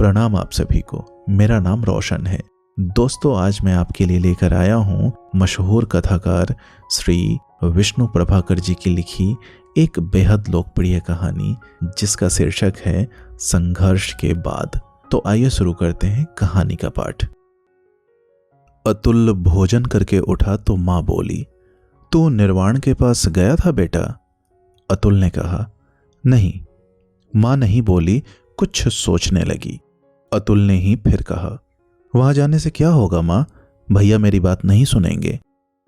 प्रणाम आप सभी को। मेरा नाम रोशन है। दोस्तों, आज मैं आपके लिए लेकर आया हूँ मशहूर कथाकार श्री विष्णु प्रभाकर जी की लिखी एक बेहद लोकप्रिय कहानी, जिसका शीर्षक है संघर्ष के बाद। तो आइए शुरू करते हैं कहानी का पाठ। अतुल भोजन करके उठा तो माँ बोली, तू निर्वाण के पास गया था बेटा? अतुल ने कहा, नहीं। माँ नहीं बोली, कुछ सोचने लगी। अतुल ने ही फिर कहा, वहां जाने से क्या होगा माँ? भैया मेरी बात नहीं सुनेंगे।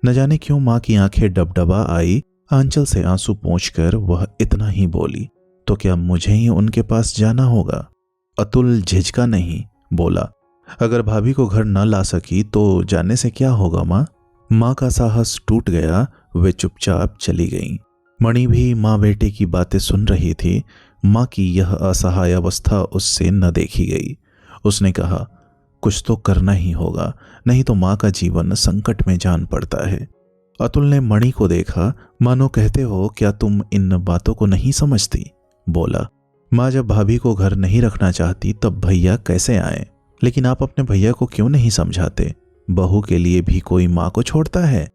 न जाने क्यों माँ की आंखें डबडबा आई। आंचल से आंसू पोंछकर वह इतना ही बोली, तो क्या मुझे ही उनके पास जाना होगा? अतुल झिझका नहीं, बोला, अगर भाभी को घर न ला सकी तो जाने से क्या होगा माँ? माँ का साहस टूट गया। वे चुपचाप चली गईं। मणि भी माँ बेटे की बातें सुन रही थी। माँ की यह असहाय अवस्था उससे न देखी गई। उसने कहा, कुछ तो करना ही होगा, नहीं तो माँ का जीवन संकट में जान पड़ता है। अतुल ने मणि को देखा, मानो कहते हो क्या तुम इन बातों को नहीं समझती? बोला, माँ जब भाभी को घर नहीं रखना चाहती तब भैया कैसे आए? लेकिन आप अपने भैया को क्यों नहीं समझाते? बहू के लिए भी कोई माँ को छोड़ता है?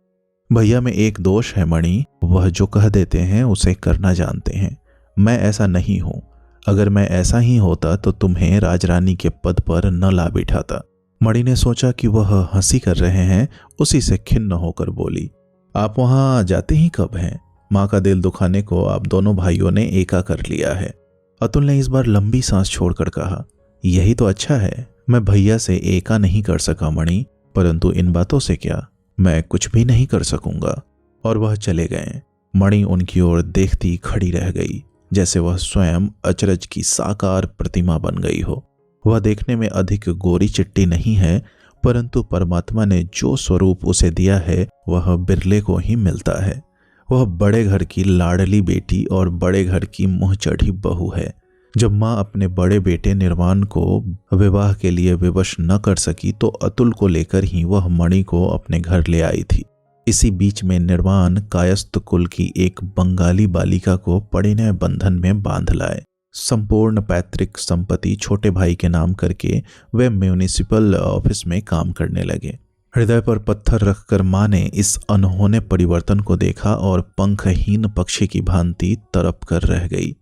भैया में एक दोष है मणि, वह जो कह देते हैं उसे करना जानते हैं। मैं ऐसा नहीं हूं। अगर मैं ऐसा ही होता तो तुम्हें राजरानी के पद पर न ला बिठाता। मणि ने सोचा कि वह हंसी कर रहे हैं, उसी से खिन्न होकर बोली, आप वहां जाते ही कब हैं? माँ का दिल दुखाने को आप दोनों भाइयों ने एका कर लिया है। अतुल ने इस बार लंबी सांस छोड़कर कहा, यही तो अच्छा है। मैं भैया से एका नहीं कर सका मणि, परंतु इन बातों से क्या, मैं कुछ भी नहीं कर सकूंगा। और वह चले गए। मणि उनकी ओर देखती खड़ी रह गई, जैसे वह स्वयं अचरज की साकार प्रतिमा बन गई हो। वह देखने में अधिक गोरी चिट्टी नहीं है, परंतु परमात्मा ने जो स्वरूप उसे दिया है वह बिरले को ही मिलता है। वह बड़े घर की लाडली बेटी और बड़े घर की मुंह चढ़ी बहू है। जब माँ अपने बड़े बेटे निर्वाण को विवाह के लिए विवश न कर सकी तो अतुल को लेकर ही वह मणि को अपने घर ले आई थी। इसी बीच में निर्वाण कायस्थ कुल की एक बंगाली बालिका को परिणय बंधन में बांध लाए। संपूर्ण पैतृक संपत्ति छोटे भाई के नाम करके वे म्यूनिसिपल ऑफिस में काम करने लगे। हृदय पर पत्थर रखकर माँ ने इस अनहोने परिवर्तन को देखा और पंखहीन पक्षी की भांति तड़प कर रह गई।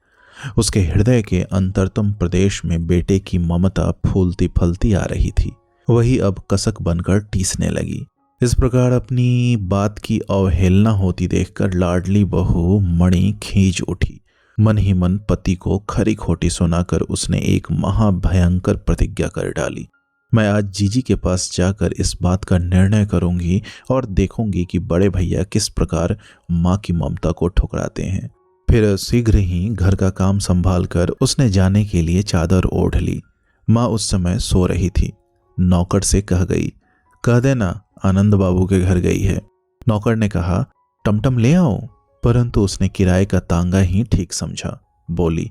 उसके हृदय के अंतरतम प्रदेश में बेटे की ममता फूलती फलती आ रही थी। वही अब कसक बनकर टीसने लगी। इस प्रकार अपनी बात की अवहेलना होती देखकर लाडली बहू मणि खींच उठी। मन ही मन पति को खरी खोटी सुनाकर उसने एक महाभयंकर प्रतिज्ञा कर डाली, मैं आज जीजी के पास जाकर इस बात का निर्णय करूंगी और देखूंगी कि बड़े भैया किस प्रकार माँ की ममता को ठुकराते हैं। फिर शीघ्र ही घर का काम संभालकर उसने जाने के लिए चादर ओढ़ ली। माँ उस समय सो रही थी। नौकर से कह गई, कह देना आनंद बाबू के घर गई है। नौकर ने कहा, टमटम ले आओ, परंतु उसने किराए का तांगा ही ठीक समझा। बोली,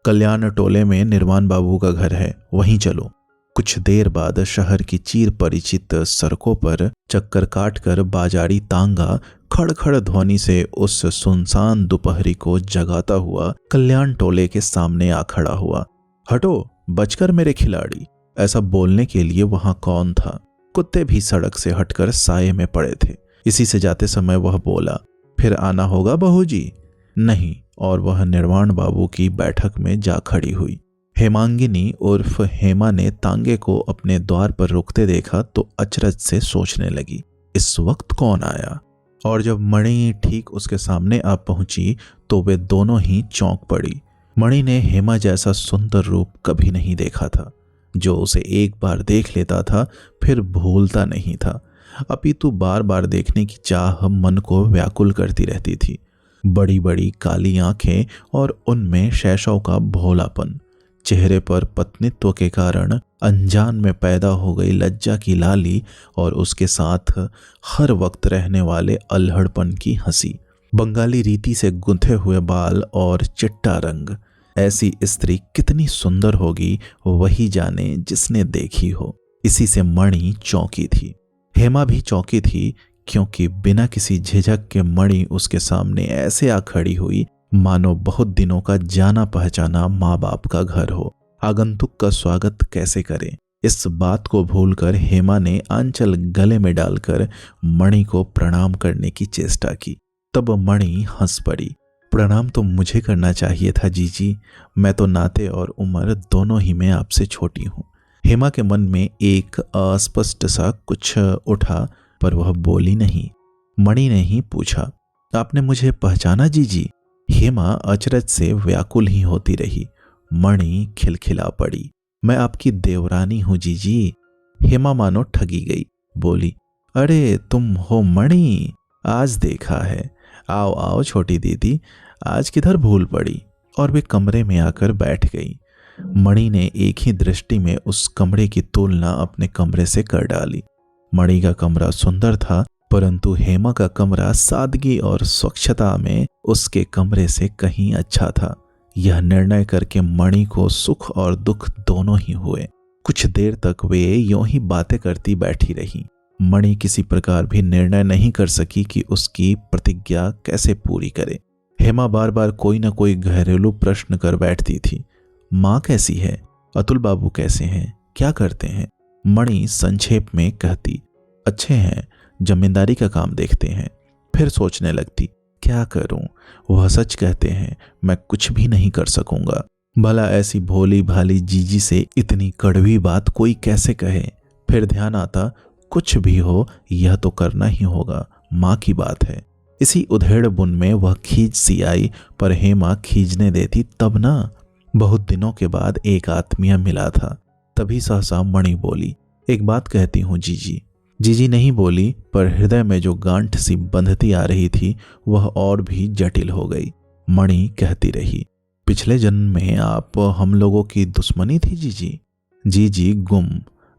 कल्याण टोले में निर्वाण बाबू का घर है, वहीं चलो। कुछ देर बाद शहर की चीर परिचित सड़कों पर चक्कर काटकर बाजारी तांगा खड़खड़ ध्वनि से उस सुनसान दोपहरी को जगाता हुआ कल्याण टोले के सामने आ खड़ा हुआ। हटो, बचकर मेरे खिलाड़ी। ऐसा बोलने के लिए वहां कौन था? कुत्ते भी सड़क से हटकर साये में पड़े थे। इसी से जाते समय वह बोला, फिर आना होगा बहू जी? नहीं। और वह निर्वाण बाबू की बैठक में जा खड़ी हुई। हेमांगिनी उर्फ हेमा ने तांगे को अपने द्वार पर रुकते देखा तो अचरज से सोचने लगी, इस वक्त कौन आया? और जब मणि ठीक उसके सामने आ पहुंची तो वे दोनों ही चौंक पड़ी। मणि ने हेमा जैसा सुंदर रूप कभी नहीं देखा था, जो उसे एक बार देख लेता था फिर भूलता नहीं था, अपितु बार बार देखने की चाह मन को व्याकुल करती रहती थी। बड़ी बड़ी काली आंखें और उनमें शैशव का भोलापन, चेहरे पर पत्नीत्व के कारण अनजान में पैदा हो गई लज्जा की लाली और उसके साथ हर वक्त रहने वाले अल्हड़पन की हंसी, बंगाली रीति से गुंथे हुए बाल और चिट्टा रंग। ऐसी स्त्री कितनी सुंदर होगी वही जाने जिसने देखी हो। इसी से मणि चौंकी थी। हेमा भी चौंकी थी, क्योंकि बिना किसी झिझक के मणि उसके सामने ऐसे आ खड़ी हुई मानो बहुत दिनों का जाना पहचाना माँ बाप का घर हो। आगंतुक का स्वागत कैसे करें। इस बात को भूलकर हेमा ने आंचल गले में डालकर मणि को प्रणाम करने की चेष्टा की। तब मणि हंस पड़ी। प्रणाम तो मुझे करना चाहिए था जीजी, मैं तो नाते और उम्र दोनों ही में आपसे छोटी हूँ। हेमा के मन में एक अस्पष्ट सा कुछ उठा, पर वह बोली नहीं। मणि ने ही पूछा, आपने मुझे पहचाना जीजी? हेमा अचरज से व्याकुल ही होती रही। मणि खिलखिला पड़ी, मैं आपकी देवरानी हूं जीजी। हेमा मानो ठगी गई, बोली, अरे तुम हो मणि, आज देखा है। आओ आओ छोटी दीदी, आज किधर भूल पड़ी। और वे कमरे में आकर बैठ गई। मणि ने एक ही दृष्टि में उस कमरे की तुलना अपने कमरे से कर डाली। मणि का कमरा सुंदर था, परंतु हेमा का कमरा सादगी और स्वच्छता में उसके कमरे से कहीं अच्छा था। यह निर्णय करके मणि को सुख और दुख दोनों ही हुए। कुछ देर तक वे यूं ही बातें करती बैठी रही। मणि किसी प्रकार भी निर्णय नहीं कर सकी कि उसकी प्रतिज्ञा कैसे पूरी करे। हेमा बार बार कोई न कोई घरेलू प्रश्न कर बैठती थी। माँ कैसी है? अतुल बाबू कैसे हैं? क्या करते हैं? मणि संक्षेप में कहती, अच्छे हैं, जमींदारी का काम देखते हैं। फिर सोचने लगती, क्या करूं? वह सच कहते हैं, मैं कुछ भी नहीं कर सकूंगा। भला ऐसी भोली भाली जीजी से इतनी कड़वी बात कोई कैसे कहे? फिर ध्यान आता, कुछ भी हो यह तो करना ही होगा, माँ की बात है। इसी उधेड़ बुन में वह खींच सी आई, पर हेमा खींचने देती तब ना। बहुत दिनों के बाद एक आत्मीय मिला था। तभी सहसा मणि बोली, एक बात कहती हूँ जीजी। जीजी नहीं बोली, पर हृदय में जो गांठ सी बंधती आ रही थी वह और भी जटिल हो गई। मणि कहती रही, पिछले जन्म में आप हम लोगों की दुश्मनी थी जीजी। जीजी गुम,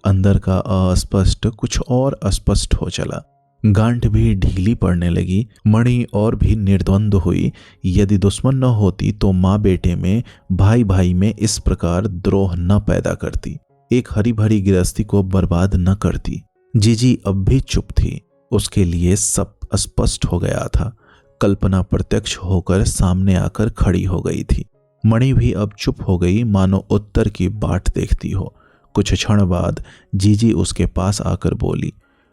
अंदर का अस्पष्ट कुछ और अस्पष्ट हो चला। गांठ भी ढीली पड़ने लगी। मणि और भी निर्द्वंद हुई। यदि दुश्मन न होती तो माँ बेटे में, भाई भाई में इस प्रकार द्रोह न पैदा करती, एक हरी भरी गृहस्थी को बर्बाद न करती। जीजी अब भी चुप थी। उसके लिए सब स्पष्ट हो गया था। कल्पना प्रत्यक्ष होकर सामने आकर खड़ी हो गई थी। मणि भी अब चुप हो गई, मानो उत्तर की बाट देखती हो। कुछ क्षण बाद जीजी उसके पास आकर बोली,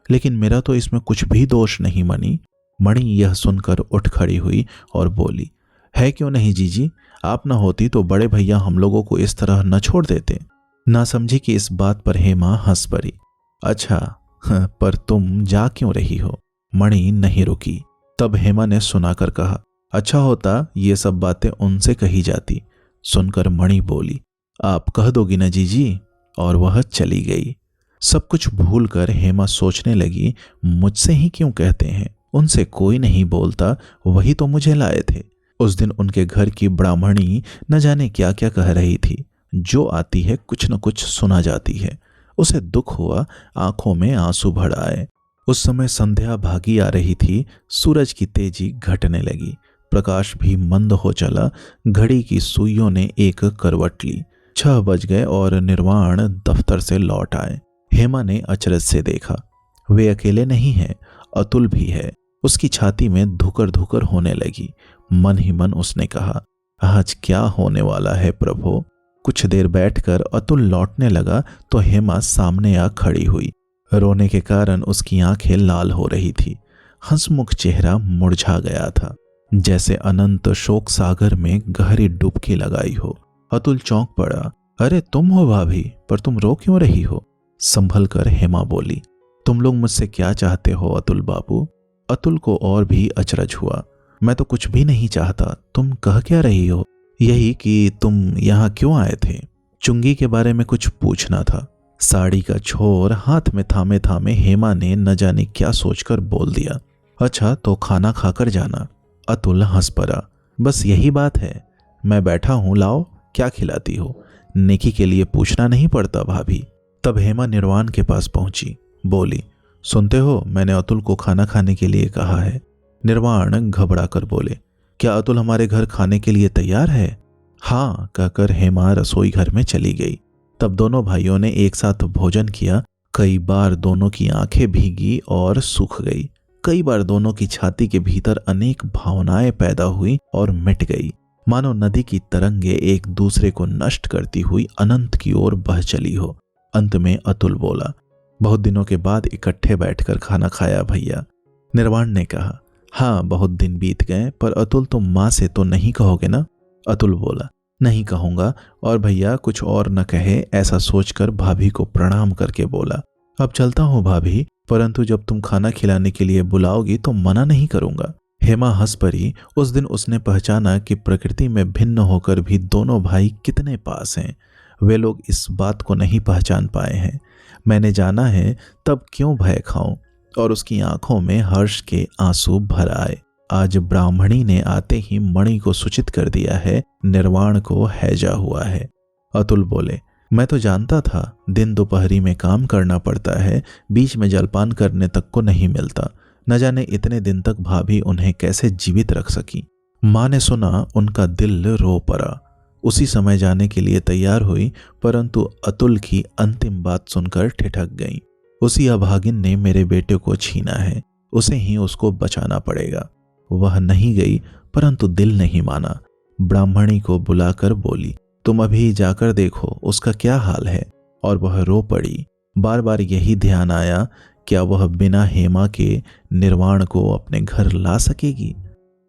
लेकिन मेरा तो इसमें कुछ भी दोष नहीं मणि। मणि यह सुनकर उठ खड़ी हुई और बोली, है क्यों नहीं जीजी, आप न होती तो बड़े भैया हम लोगों को इस तरह न छोड़ देते। ना समझी कि इस बात पर हेमा हंस पड़ी। अच्छा, पर तुम जा क्यों रही हो? मणि नहीं रुकी। तब हेमा ने सुनाकर कहा, अच्छा होता ये सब बातें उनसे कही जाती। सुनकर मणि बोली, आप कह दोगी ना जीजी? और वह चली गई। सब कुछ भूलकर हेमा सोचने लगी, मुझसे ही क्यों कहते हैं? उनसे कोई नहीं बोलता, वही तो मुझे लाए थे। उस दिन उनके घर की ब्राह्मणी न जाने क्या क्या कह रही थी। जो आती है कुछ न कुछ सुना जाती है। उसे दुख हुआ, आंखों में आंसू भर आए। उस समय संध्या भागी आ रही थी। सूरज की तेजी घटने लगी। प्रकाश भी मंद हो चला। घड़ी की सुइयों ने एक करवट ली। 6 बज गए और निर्वाण दफ्तर से लौट आए। हेमा ने अचरज से देखा, वे अकेले नहीं हैं, अतुल भी है। उसकी छाती में धुकर धुकर होने लगी। मन ही मन उसने कहा, आज क्या होने वाला है प्रभु। कुछ देर बैठकर अतुल लौटने लगा तो हेमा सामने आ खड़ी हुई। रोने के कारण उसकी आंखें लाल हो रही थी। हंसमुख चेहरा मुरझा गया था, जैसे अनंत शोक सागर में गहरी डुबकी लगाई हो। अतुल चौंक पड़ा, अरे तुम हो भाभी, पर तुम रो क्यों रही हो? संभल कर हेमा बोली, तुम लोग मुझसे क्या चाहते हो अतुल बाबू? अतुल को और भी अचरज हुआ। मैं तो कुछ भी नहीं चाहता, तुम कह क्या रही हो? यही कि तुम यहाँ क्यों आए थे? चुंगी के बारे में कुछ पूछना था। साड़ी का छोर हाथ में थामे थामे हेमा ने न जाने क्या सोचकर बोल दिया, अच्छा तो खाना खाकर जाना। अतुल हंस पड़ा, बस यही बात है, मैं बैठा हूं, लाओ क्या खिलाती हो? नेकी के लिए पूछना नहीं पड़ता भाभी। तब हेमा निर्वाण के पास पहुंची, बोली, सुनते हो, मैंने अतुल को खाना खाने के लिए कहा है। निर्वाण घबरा कर बोले, क्या अतुल हमारे घर खाने के लिए तैयार है? हाँ कहकर हेमा रसोई घर में चली गई। तब दोनों भाइयों ने एक साथ भोजन किया। कई बार दोनों की आंखें भीगी और सूख गई। कई बार दोनों की छाती के भीतर अनेक भावनाएं पैदा हुई और मिट गई। मानो नदी की तरंगे एक दूसरे को नष्ट करती हुई अनंत की ओर बह चली हो। अंत में अतुल बोला, बहुत दिनों के बाद इकट्ठे बैठकर खाना खाया भैया। निर्वाण ने कहा, हाँ बहुत दिन बीत गए, पर अतुल तुम माँ से तो नहीं कहोगे ना? अतुल बोला, नहीं कहूंगा, और भैया कुछ और न कहे ऐसा सोचकर भाभी को प्रणाम करके बोला, अब चलता हूँ भाभी, परंतु जब तुम खाना खिलाने के लिए बुलाओगी तो मना नहीं करूंगा। हेमा हंस पड़ी। उस दिन उसने पहचाना कि प्रकृति में भिन्न होकर भी दोनों भाई कितने पास हैं। वे लोग इस बात को नहीं पहचान पाए हैं। मैंने जाना है तब क्यों भय खाऊं। और उसकी आंखों में हर्ष के आंसू भर आए। आज ब्राह्मणी ने आते ही मणि को सूचित कर दिया है, निर्वाण को हैजा हुआ है। अतुल बोले, मैं तो जानता था, दिन दोपहरी में काम करना पड़ता है, बीच में जलपान करने तक को नहीं मिलता। न जाने इतने दिन तक भाभी उन्हें कैसे जीवित रख सकी। माँ ने सुना, उनका दिल रो पड़ा। उसी समय जाने के लिए तैयार हुई, परंतु अतुल की अंतिम बात सुनकर ठिठक गई। उसी अभागिन ने मेरे बेटे को छीना है, उसे ही उसको बचाना पड़ेगा। वह नहीं गई, परंतु दिल नहीं माना। ब्राह्मणी को बुलाकर बोली, तुम अभी जाकर देखो उसका क्या हाल है। और वह रो पड़ी। बार बार यही ध्यान आया, क्या वह बिना हेमा के निर्वाण को अपने घर ला सकेगी?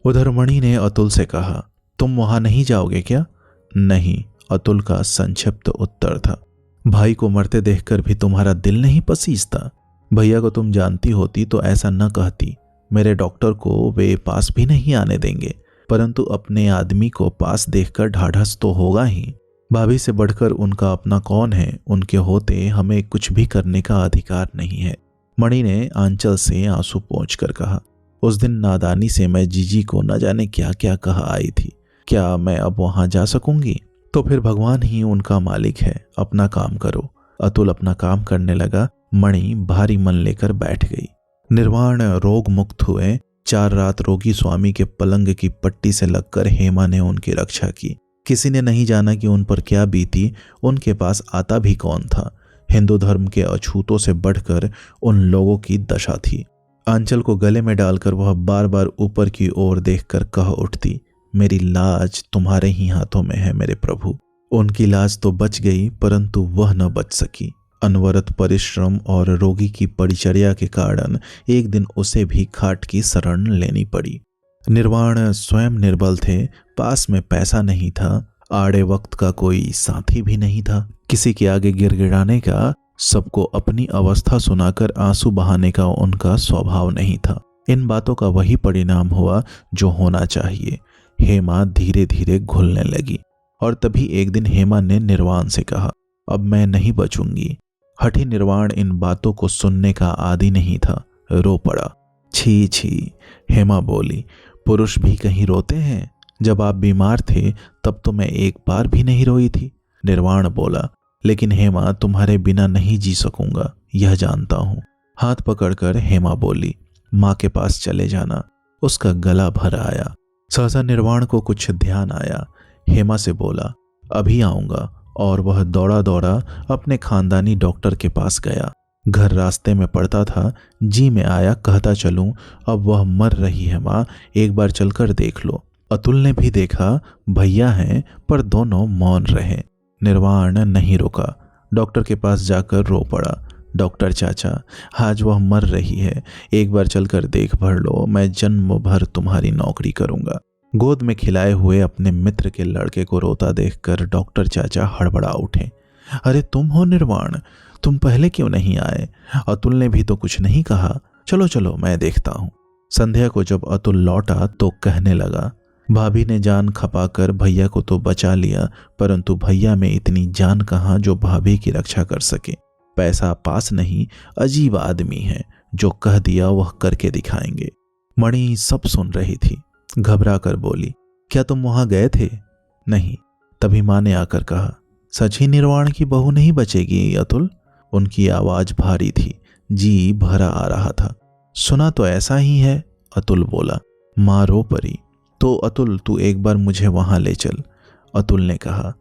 उधर मणि ने अतुल से कहा, तुम वहां नहीं जाओगे क्या? नहीं, अतुल का संक्षिप्त उत्तर था। भाई को मरते देखकर भी तुम्हारा दिल नहीं पसीजता? भैया को तुम जानती होती तो ऐसा न कहती। मेरे डॉक्टर को वे पास भी नहीं आने देंगे, परंतु अपने आदमी को पास देखकर ढाढ़स तो होगा ही। भाभी से बढ़कर उनका अपना कौन है? उनके होते हमें कुछ भी करने का अधिकार नहीं है। मणि ने आंचल से आंसू पोंछकर कहा, उस दिन नादानी से मैं जीजी को न जाने क्या क्या कहा आई थी। क्या मैं अब वहां जा सकूंगी? तो फिर भगवान ही उनका मालिक है, अपना काम करो। अतुल अपना काम करने लगा। मणि भारी मन लेकर बैठ गई। निर्वाण रोग मुक्त हुए। 4 रात रोगी स्वामी के पलंग की पट्टी से लगकर हेमा ने उनकी रक्षा की। किसी ने नहीं जाना कि उन पर क्या बीती। उनके पास आता भी कौन था? हिंदू धर्म के अछूतों से बढ़कर उन लोगों की दशा थी। आंचल को गले में डालकर वह बार बार ऊपर की ओर देखकर कह उठती, मेरी लाज तुम्हारे ही हाथों में है मेरे प्रभु। उनकी लाज तो बच गई, परंतु वह न बच सकी। अनवरत परिश्रम और रोगी की परिचर्या के कारण एक दिन उसे भी खाट की शरण लेनी पड़ी। निर्वाण स्वयं निर्बल थे। पास में पैसा नहीं था, आड़े वक्त का कोई साथी भी नहीं था, किसी के आगे गिड़गिड़ाने का, सबको अपनी अवस्था सुनाकर आंसू बहाने का उनका स्वभाव नहीं था। इन बातों का वही परिणाम हुआ जो होना चाहिए। हेमा धीरे धीरे घुलने लगी। और तभी एक दिन हेमा ने निर्वाण से कहा, अब मैं नहीं बचूंगी। हठी निर्वाण इन बातों को सुनने का आदि नहीं था, रो पड़ा। छी छी, हेमा बोली, पुरुष भी कहीं रोते हैं? जब आप बीमार थे तब तो मैं एक बार भी नहीं रोई थी। निर्वाण बोला, लेकिन हेमा तुम्हारे बिना नहीं जी सकूंगा, यह जानता हूं। हाथ पकड़कर हेमा बोली, माँ के पास चले जाना। उसका गला भर आया। सहसा निर्वाण को कुछ ध्यान आया। हेमा से बोला, अभी आऊंगा। और वह दौड़ा दौड़ा अपने खानदानी डॉक्टर के पास गया। घर रास्ते में पड़ता था। जी में आया, कहता चलूं, अब वह मर रही है माँ, एक बार चलकर देख लो। अतुल ने भी देखा, भैया हैं, पर दोनों मौन रहे। निर्वाण नहीं रुका। डॉक्टर के पास जाकर रो पड़ा, डॉक्टर चाचा, आज वह मर रही है, एक बार चलकर देख भर लो, मैं जन्म भर तुम्हारी नौकरी करूंगा। गोद में खिलाए हुए अपने मित्र के लड़के को रोता देखकर डॉक्टर चाचा हड़बड़ा उठे। अरे तुम हो निर्वाण, तुम पहले क्यों नहीं आए? अतुल ने भी तो कुछ नहीं कहा। चलो चलो मैं देखता हूँ। संध्या को जब अतुल लौटा तो कहने लगा, भाभी ने जान खपाकर भैया को तो बचा लिया, परंतु भैया में इतनी जान कहाँ जो भाभी की रक्षा कर सके। पैसा पास नहीं, अजीब आदमी है, जो कह दिया वह करके दिखाएंगे। मणि सब सुन रही थी। घबरा कर बोली, क्या तुम वहां गए थे? नहीं। तभी माँ ने आकर कहा, सच ही निर्वाण की बहू नहीं बचेगी अतुल? उनकी आवाज भारी थी, जी भरा आ रहा था। सुना तो ऐसा ही है, अतुल बोला। माँ रो पड़ी। तो अतुल तू एक बार मुझे वहां ले चल। अतुल ने कहा,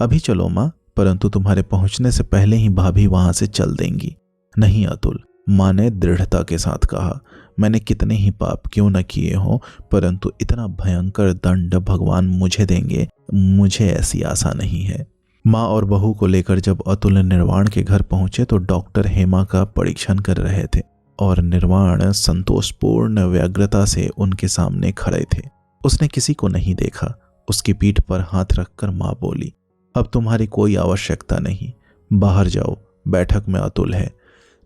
अभी चलो माँ, परंतु तुम्हारे पहुंचने से पहले ही भाभी वहां से चल देंगी। नहीं अतुल, माँ ने दृढ़ता के साथ कहा, मैंने कितने ही पाप क्यों न किए हों, परंतु इतना भयंकर दंड भगवान मुझे देंगे, मुझे ऐसी आशा नहीं है। माँ और बहू को लेकर जब अतुल निर्वाण के घर पहुंचे तो डॉक्टर हेमा का परीक्षण कर रहे थे और निर्वाण संतोषपूर्ण व्यग्रता से उनके सामने खड़े थे। उसने किसी को नहीं देखा। उसकी पीठ पर हाथ रखकर माँ बोली, अब तुम्हारी कोई आवश्यकता नहीं, बाहर जाओ, बैठक में अतुल है।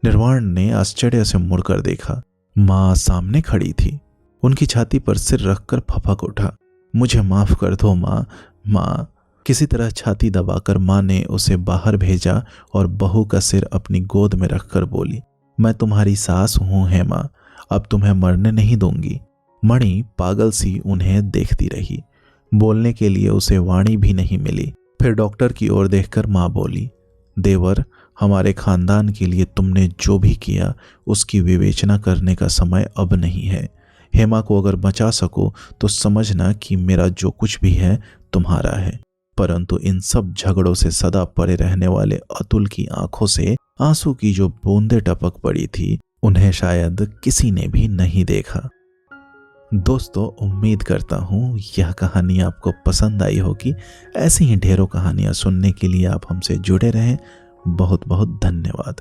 निर्वाण ने आश्चर्य से मुड़कर देखा। माँ सामने खड़ी थी। उनकी छाती पर सिर रखकर फपक उठा, मुझे माफ कर दो माँ, माँ। किसी तरह छाती दबाकर माँ ने उसे बाहर भेजा और बहू का सिर अपनी गोद में रखकर बोली, मैं तुम्हारी सास हूं हेमा, अब तुम्हें मरने नहीं दूंगी। मणि पागल सी उन्हें देखती रही। बोलने के लिए उसे वाणी भी नहीं मिली। फिर डॉक्टर की ओर देखकर माँ बोली, देवर, हमारे खानदान के लिए तुमने जो भी किया उसकी विवेचना करने का समय अब नहीं है। हेमा को अगर बचा सको तो समझना कि मेरा जो कुछ भी है तुम्हारा है। परंतु इन सब झगड़ों से सदा पड़े रहने वाले अतुल की आंखों से आंसू की जो बूंदें टपक पड़ी थी, उन्हें शायद किसी ने भी नहीं देखा। दोस्तों, उम्मीद करता हूँ यह कहानी आपको पसंद आई होगी। ऐसी ही ढेरों कहानियाँ सुनने के लिए आप हमसे जुड़े रहें। बहुत बहुत धन्यवाद।